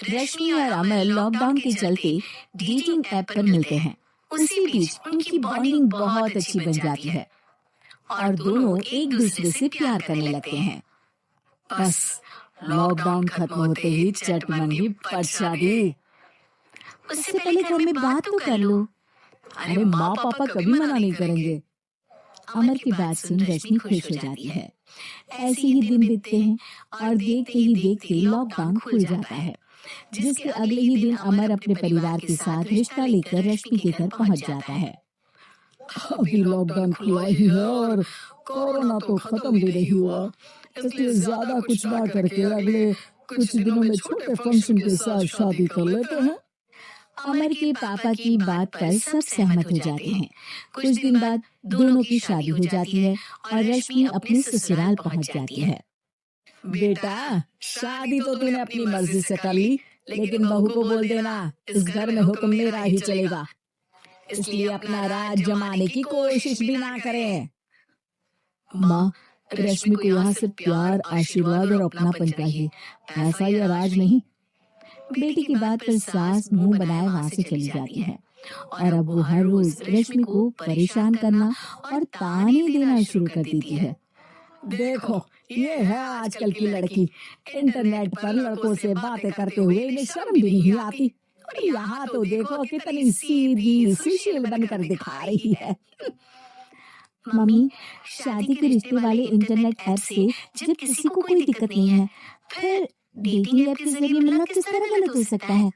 रश्मि और अमर लॉकडाउन के चलते डेटिंग ऐप पर मिलते हैं। उसी बीच उनकी बॉन्डिंग बहुत अच्छी बन जाती है और दोनों एक दूसरे से प्यार करने लगते हैं। बस लॉकडाउन खत्म होते ही चट मंगी पट शादी। उससे पहले घर में बात तो कर लो। अरे माँ पापा कभी मना नहीं करेंगे। अमर की बात सुन रश्मि खुश हो जाती है। ऐसे ही दिन बीतते हैं और देखते ही देखते लॉकडाउन खुल जाता है, जिसके अगले ही दिन अमर अपने परिवार के साथ रिश्ता लेकर रश्मि के घर पहुंच जाता है। अभी लॉकडाउन खुला ही है और कोरोना तो खत्म भी नहीं हुआ, इसलिए ज्यादा कुछ ना करके अगले कुछ दिनों में छोटे फंक्शन के साथ शादी कर लेते हैं। अमर के पापा की बात पर सब सहमत हो जाते हैं। कुछ दिन बाद दोनों की शादी हो जाती है और रश्मि अपने ससुराल पहुंच जाती है। बेटा, शादी तो तूने अपनी मर्जी से कर ली, लेकिन बहू को बोल देना इस घर में हुक्म मेरा ही चलेगा, इसलिए अपना राज जमाने की कोशिश भी ना करें। माँ, रश्मि को यहाँ से प्यार, आशीर्वाद और अपनापन चाहिए, पैसा या राज नहीं। बेटी की बात पर सास मुंह बनाए वहां से चली जाती है और अब वो हर रोज रश्मि को परेशान करना और ताने देना शुरू कर देती है। देखो, ये है आजकल की लड़की, इंटरनेट पर लड़कों से बातें करते हुए इन्हें शर्म भी नहीं आती। और यहाँ तो देखो कितनी सीधी सुशील बनकर दिखा रही है। मम्मी, शादी के रिश्ते वाले इंटरनेट ऐप से जब किसी को कोई दिक्कत नहीं है, फिर डेटिंग ऐप के जरिए मिलना किस तरह गलत हो सकता है?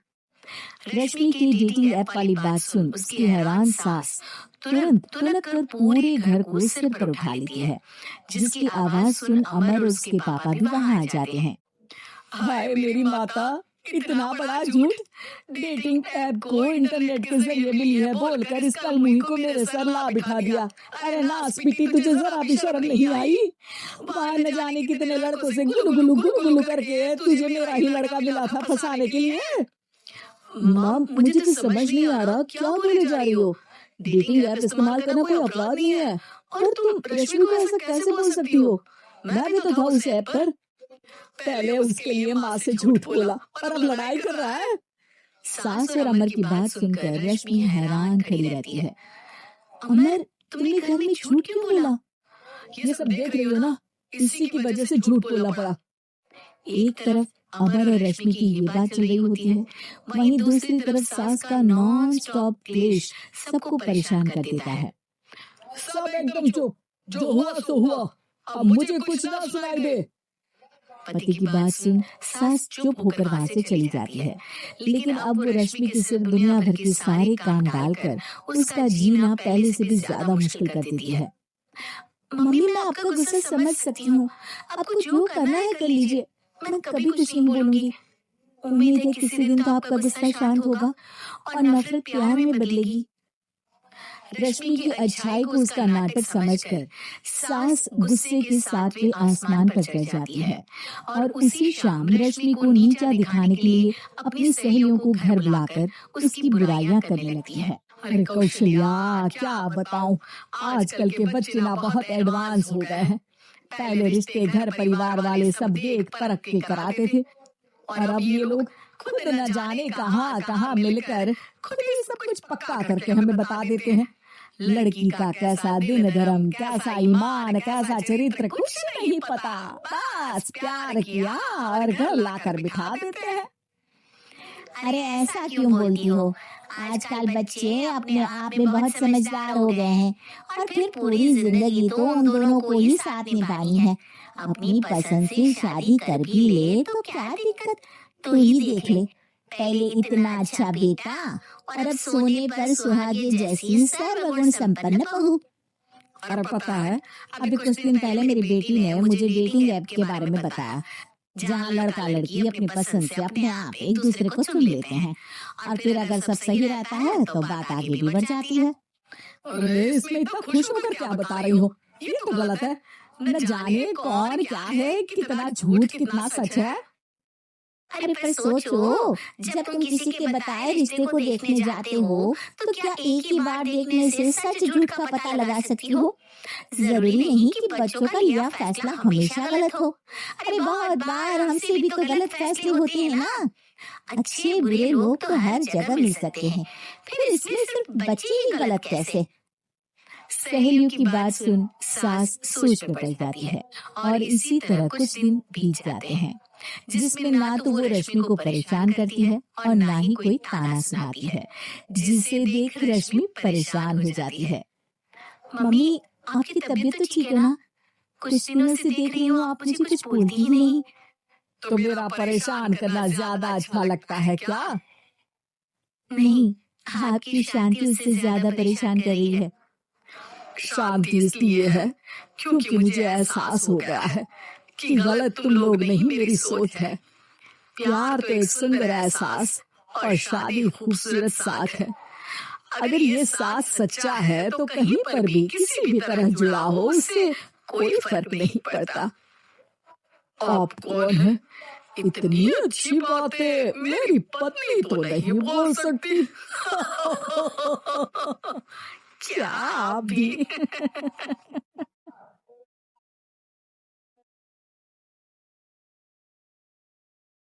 रश्मि की डेटिंग ऐप वाली बात सुन उसकी हैरान सास तुरंत तुरंत कर पूरे घर को सिर पर उठा लेती है, जिसकी आवाज सुन अमर और उसके पापा भी वहां आ जाते हैं। हाय मेरी माता, इतना बड़ा झूठ! डेटिंग ऐप को इंटरनेट के जरिए मिली है बोलकर इस कलमुही को मेरे सर ला बिठा दिया। अरे नास पिटी, तुझे जरा भी शर्म नहीं आई? बाहर न जाने कितने लड़कों से गुलगुलू गुलगुलू करके तुझे मेरा ही लड़का मिला था फंसाने के लिए। माँ, मुझे तो समझ नहीं आ रहा क्या बोले जा रही हो। डेटिंग ऐप इस्तेमाल करना कोई अपराध नहीं है और तुम रश्मि को ऐसा कैसे बोल सकती हो? मैं भी तो था उस ऐप पर। पहले उसके लिए माँ से झूठ बोला और अब लड़ाई कर रहा है। सास और अमर की बात सुनकर रश्मि हैरान खड़ी रहती है। अमर, तुमने घर में झूठ क्यों बोला? ये सब देख रही हो ना, इसी की वजह से झूठ बोलना पड़ा। एक तरफ अमर और रश्मि की ये बात चल रही होती है, वहीं दूसरी तरफ सास का नॉन स्टॉप क्लेश सबको परेशान कर देता है। सब एकदम चुप, जो हुआ सो हुआ, अब मुझे कुछ ना सुनाई दे। पति की बात सुन सास चुप होकर वहां से चली जाती है, लेकिन अब वो रश्मि के सिर दुनिया भर के सारे काम डालकर उसका जीना पहले से भी ज्यादा मुश्किल कर देती है। मम्मी, मैं आपका गुस्सा समझ सकती हूँ, आपको जो करना है कर लीजिए, मैं कभी कुछ नहीं बोलूंगी। उम्मीद है किसी दिन तो आपका गुस्सा शांत होगा और नफरत प्यार में बदलेगी। रश्मि की अच्छाई को उसका नाटक समझकर सास गुस्से के सातवें आसमान पर चढ़ जाती है और उसी शाम रश्मि को नीचा दिखाने के लिए अपनी सहेलियों को घर बुलाकर उसकी बुराइयां करने लगती है। अरे कौशल्या, क्या बताऊं, आजकल के बच्चे ना बहुत एडवांस हो गए हैं। पहले रिश्ते घर परिवार वाले सब देख परख के कराते थे, और अब ये लोग खुद न जाने कहाँ कहाँ मिलकर खुद ही सब कुछ पक्का करके हमें बता देते हैं। लड़की का कैसा दिन धर्म, कैसा ईमान, कैसा चरित्र कुछ नहीं पता, बस प्यार किया और घर लाकर बिठा देते हैं। अरे ऐसा क्यों बोलती हो? आजकल बच्चे अपने आप में बहुत समझदार हो गए हैं और फिर पूरी जिंदगी तो उन दोनों को ही साथ निभानी है। अपनी पसंद से शादी कर भी ले तो क्या दिक्कत? तू ही देख ले, पहले इतना अच्छा बेटा और अब सोने पर सुहागे जैसी सर्वगुण संपन्न बहू। और पता है, अभी कुछ दिन पहले मेरी बेटी ने मुझे डेटिंग ऐप के बारे में बताया, जहाँ लड़का लड़की अपनी पसंद से अपने आप एक दूसरे को चुन लेते हैं और फिर अगर सब सही रहता है तो बात आगे भी बढ़ जाती है। अरे इसमें इतना खुश होकर क्या बता रही हो? ये तो गलत है। न जाने कौन क्या है, कितना झूठ कितना सच है। अरे पर सोचो, जब तुम किसी के बताए रिश्ते को देखने जाते हो, तो क्या एक ही बार देखने से सच झूठ का पता लगा सकती हो? जरूरी नहीं कि बच्चों का लिया फैसला हमेशा गलत हो। अरे बहुत बार हमसे भी तो गलत फैसले होते हैं ना। अच्छे बुरे लोग तो हर जगह मिल सकते हैं, फिर इसमें सिर्फ बच्चे ही गलत कैसे? सहेलियों की बात सुन सास सोच में पड़ जाती है और इसी तरह कुछ दिन बीत जाते हैं, जिसमें ना तो वो रश्मि को परेशान करती है और ना ही कोई ताना सुनाती है, जिसे देख रश्मि परेशान हो जाती है। मम्मी, आपकी तबीयत तो ठीक है ना? कुछ दिनों से देख रही हूँ आप मुझे कुछ बोलती ही नहीं। तो मेरा परेशान करना ज्यादा अच्छा लगता है क्या? नहीं, आपकी शांति उससे ज्यादा परेशान कर रही है। शांति इसलिए है क्योंकि मुझे एहसास हो गया है कि गलत तुम लोग नहीं मेरी सोच है। प्यार तो एक सुंदर एहसास और शादी खूबसूरत साथ है। अगर ये साथ सच्चा है तो कहीं पर भी किसी भी तरह जुड़ा हो उससे कोई फर्क नहीं पड़ता। आप कौन है? इतनी अच्छी बातें मेरी पत्नी तो नहीं बोल सकती। क्या आप भी?